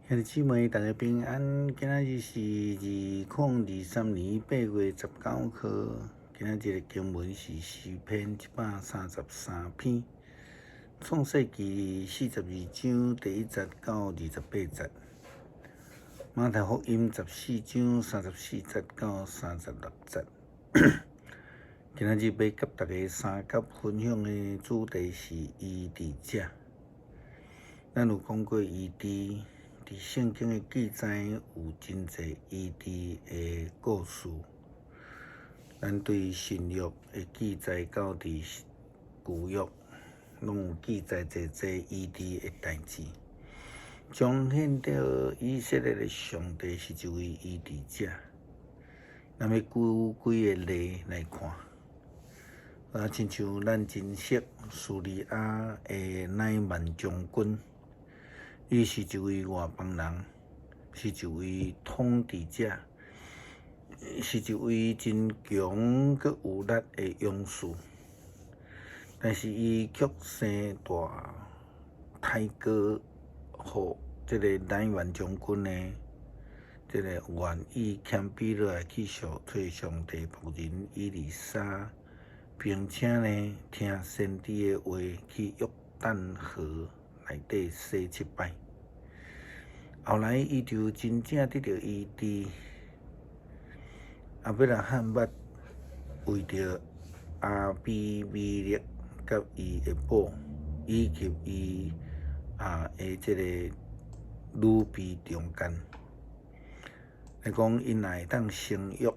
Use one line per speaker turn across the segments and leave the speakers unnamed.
兄弟姊妹，大家平安。今仔日是2023年8月19号。今仔日的经文是诗篇133篇，创世纪42章第1节到28节，马太福音14章34节到36节。今仔日要甲大家三角分享的主题是医治者。咱有讲过医治。伫圣经的记载有真侪医治的故事，咱对新约的记载到伫旧约，拢有记载侪侪医治的代志，彰显着以色列的上帝是一位医治者。咱要举几个例来看，亲像咱真熟叙利亚的乃曼将军。伊是一位外邦人，是一位统治者，是一位真强佮有力的勇士。但是伊却生大太哥，互这个乃曼将军呢，这个愿意谦卑落来去找上帝仆人以利沙，并且呢听先知的话，去约旦河内底洗7摆，后来伊就真正得到医治，要来喊捌为着阿比米勒甲伊的某，以及伊的这个女婢中间，来讲因会当生育，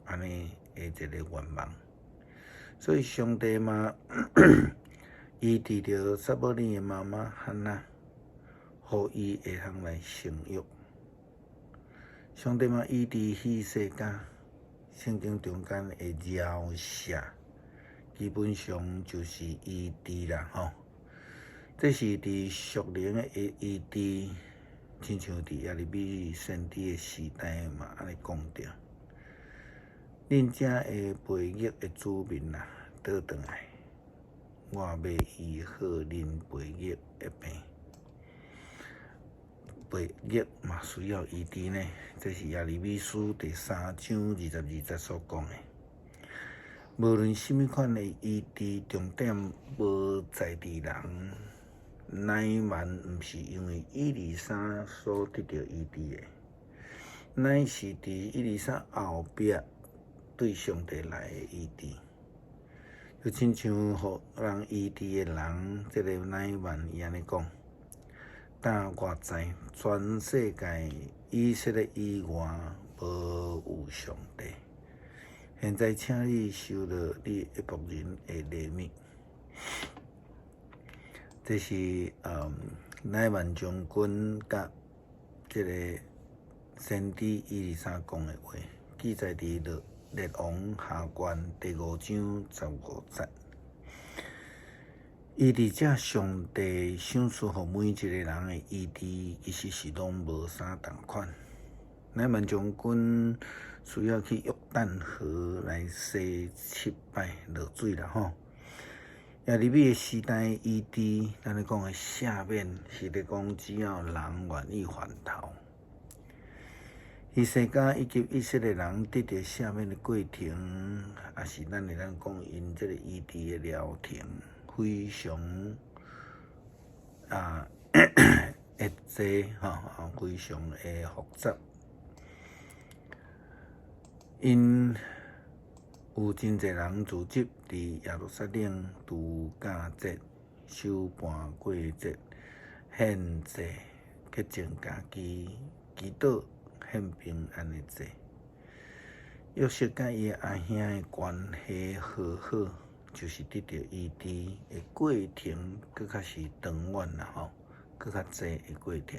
安尼的一个愿望。所以上帝嘛医治着撒母耳的妈妈汉娜，互伊会通来生育。上帝嘛医治希西家，圣经中间的饶赦，基本上就是医治啦吼。这是伫属灵的医治，亲像伫耶利米先知的时代嘛安尼讲着。恁遮的悖逆的子民啊，倒转来，我要医好恁悖逆的病。悖逆嘛需要医治呢，这是耶利米书第3章22节所讲的。无论什么款的医治，重点无在伫人，乃曼毋是因为以利沙所得到医治的，乃是伫以利沙后壁对上帝来的医治。就亲像互人医治的人，这个乃曼伊安尼讲。但我知，全世界以色列以外无有上帝。现在，请你收了你的仆人的礼物。这是乃曼将军甲这个先知以利沙讲的话，记载伫列王下卷第5章15节。医治者上帝想赐予每一个人的医治，其实是拢无啥同款。乃曼将军需要去约旦河来洗7摆落水啦吼。耶利米的时代医治，咱咧讲的赦免，是咧讲只要人愿意回头。希西家以及以色列人得到赦免的过程，也是咱会当讲因这个医治的疗程。非常会济非常的复杂。因有真侪人聚集伫耶路撒冷度假节、守盘过节、献祭、洁净家己、祈祷、献平安的节。约瑟甲伊阿兄的关系和好。就是得到医治的过程，更较是长远啦吼，更较济的过程。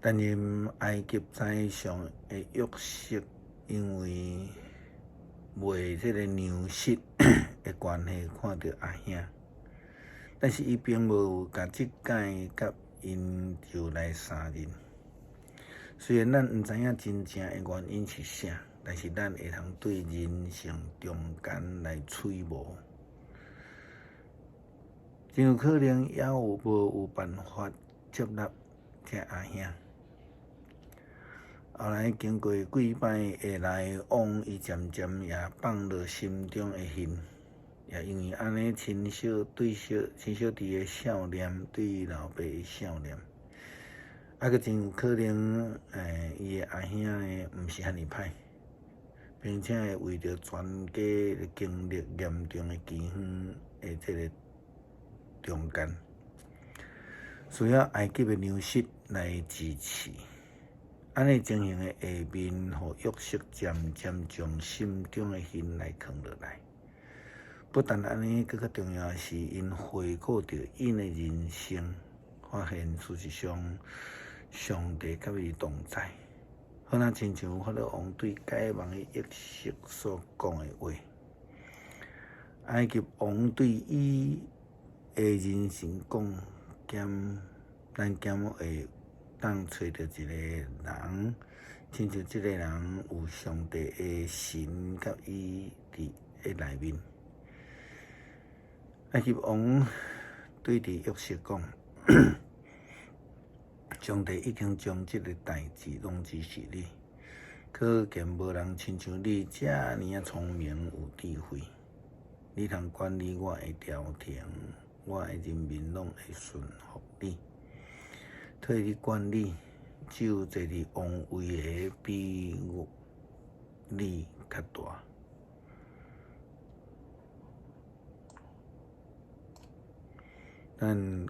但因埃及在上的约瑟，因为卖这个牛食的关系，看到阿兄，但是伊并无甲即届甲因就来相认。虽然咱毋知影真正的原因是啥。但是咱会通对人生中间来揣摩，真有可能也无办法接纳这阿兄。后来经过几摆的来往，伊渐渐也放落心中的恨，也因为安尼亲小弟的孝念，对老爸的孝念，佫真有可能，伊的阿兄呢，毋是遐尼歹，并且会为着全家经历严重的饥荒的这个中间，需要埃及的粮食来支持。安尼情形的下面，互约瑟渐渐将心中的恨来藏落来。不但安尼，更较重要的是，因回顾着因的人生，发现事实上，上帝甲伊同在。好像亲像法老王对解梦的约瑟所讲的话，埃及王对伊的人生讲，咱减会当找到一个人，亲像这个人有上帝的神甲伊伫内面。埃及王对着约瑟讲，上帝已经将这个代志拢指示你，可见无人亲像你这尔聪明有智慧。你通管理我的朝廷，我的人民拢会顺服你。替你管理，只有坐伫王位的比你较大。咱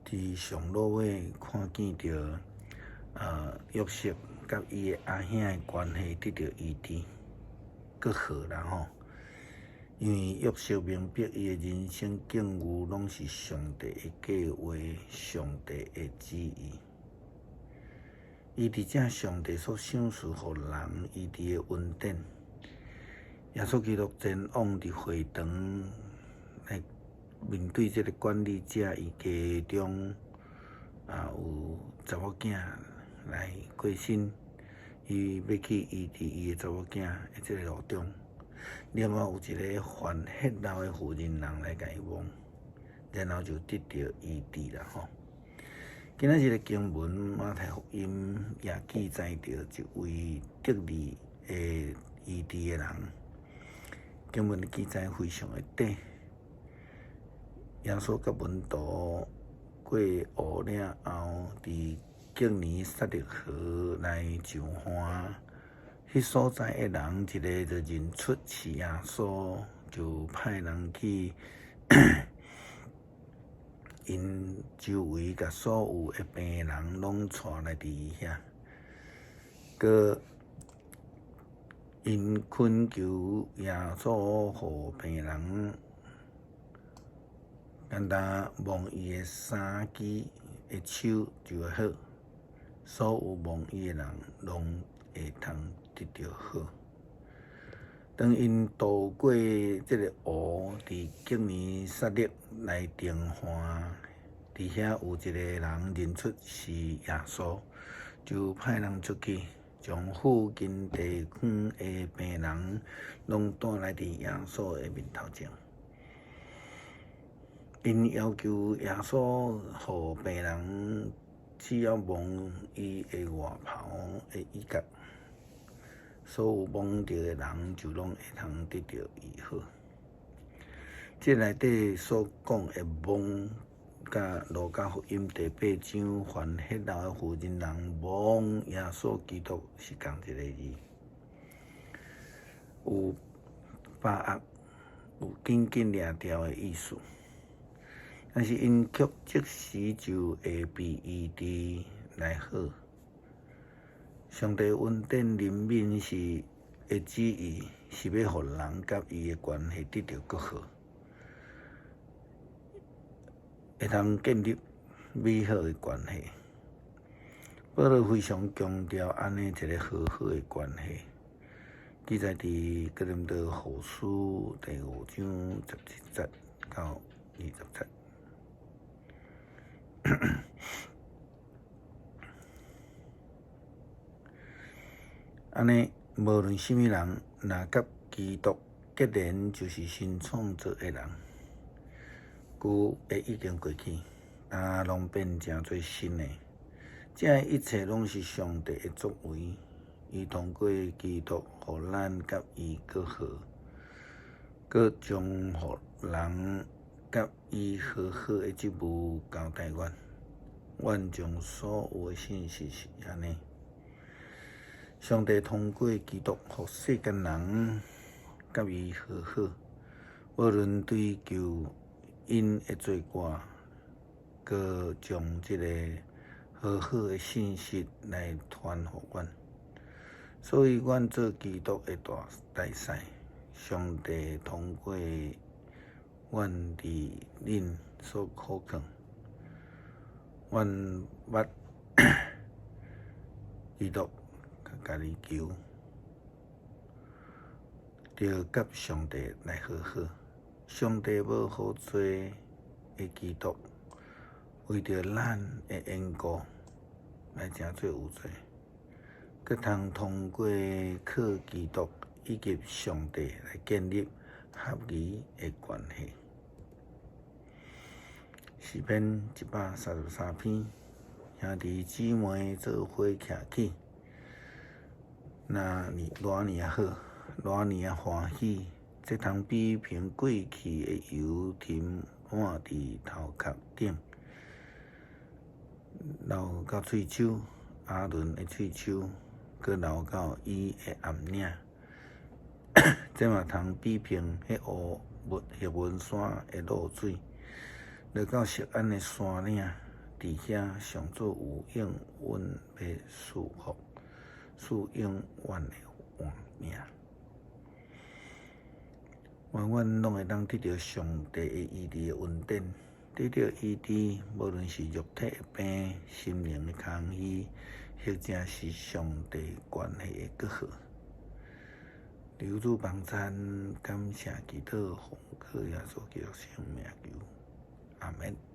伫上落尾看见着，约瑟甲伊的阿兄的关系得到医治，搁好啦吼。因为约瑟明白伊的人生境遇拢是上帝的计划，上帝的旨意。伊伫这上帝所赏赐互人医治的恩典，耶稣基督前往伫会堂来面对这个管理者，伊家中有查某囝来过身，伊要去医治伊的查某囝的这个路中。了后有一个患血流的妇人人来甲伊摸，然后就得到医治啦吼。今仔日的经文马太福音也记载着一位得力的医治的人，经文的记载非常的短。耶稣甲门徒过湖了后，伫敬年撒勒河来上岸。迄所在的人，一个就认出是耶稣，就派人去因周围甲所有的病人拢带来伫伊遐，佮因恳求耶稣，互病人简单摸伊的衫肌的手就会好，所有摸伊的人拢会通得到好。当因渡过这个湖，伫敬年撒勒来登岸，伫遐有一个人认出是耶稣，就派人出去，将附近地区的病人拢带来伫耶稣的面头前。因要求耶稣互病人只要摸伊的外袍的衣角，所有摸到的人就拢会通得到医好。这内底所讲的摸，甲路加福音第8章患血流的妇人人摸耶稣基督是同一个字，有把握，有紧紧抓条的意思。但是因却即时就会被医治来好。上帝恩典怜悯是的旨意，是要互人甲伊的关系得到更好，会通建立美好的关系。保罗非常强调安尼一个好好的关系，记载伫哥林多后书第5章17节到20节。安尼，无论什么人，若甲基督结连，就是新创造的人。旧的已经过去，拢变成做新的。这一切拢是上帝的作为，伊通过基督，互咱甲伊搁好，搁将互人甲伊和好的职务交代阮。阮将所有的信息是安尼。上帝通过基督，互世间人甲伊和好，无论追求因的罪过，搁将这个和好的信息来传互阮。所以，阮做基督的大使，上帝通过阮伫恁所可靠，阮捌基督家己求，着甲上帝来和好。上帝要好做的基督，为着咱的缘故来诚做有罪，佮通通过靠基督以及上帝来建立合宜的关系。诗篇133篇，兄弟姊妹做伙徛起，偌尔好，偌尔欢喜，这通比平过去的油添满伫头壳顶，流到喙手，阿伦的喙手，佮流到伊的暗领，这嘛通比平迄云山的露水，落到锡安的山岭，伫遐上做有永稳的束缚，赐永远的活命。愿阮拢会当得到上帝的医治的恩典，得到医治，无论是肉体的病、心灵的空虚，或者是上帝关系的搁好。求主帮衬，感谢祈祷，奉靠耶稣基督圣名求，阿门。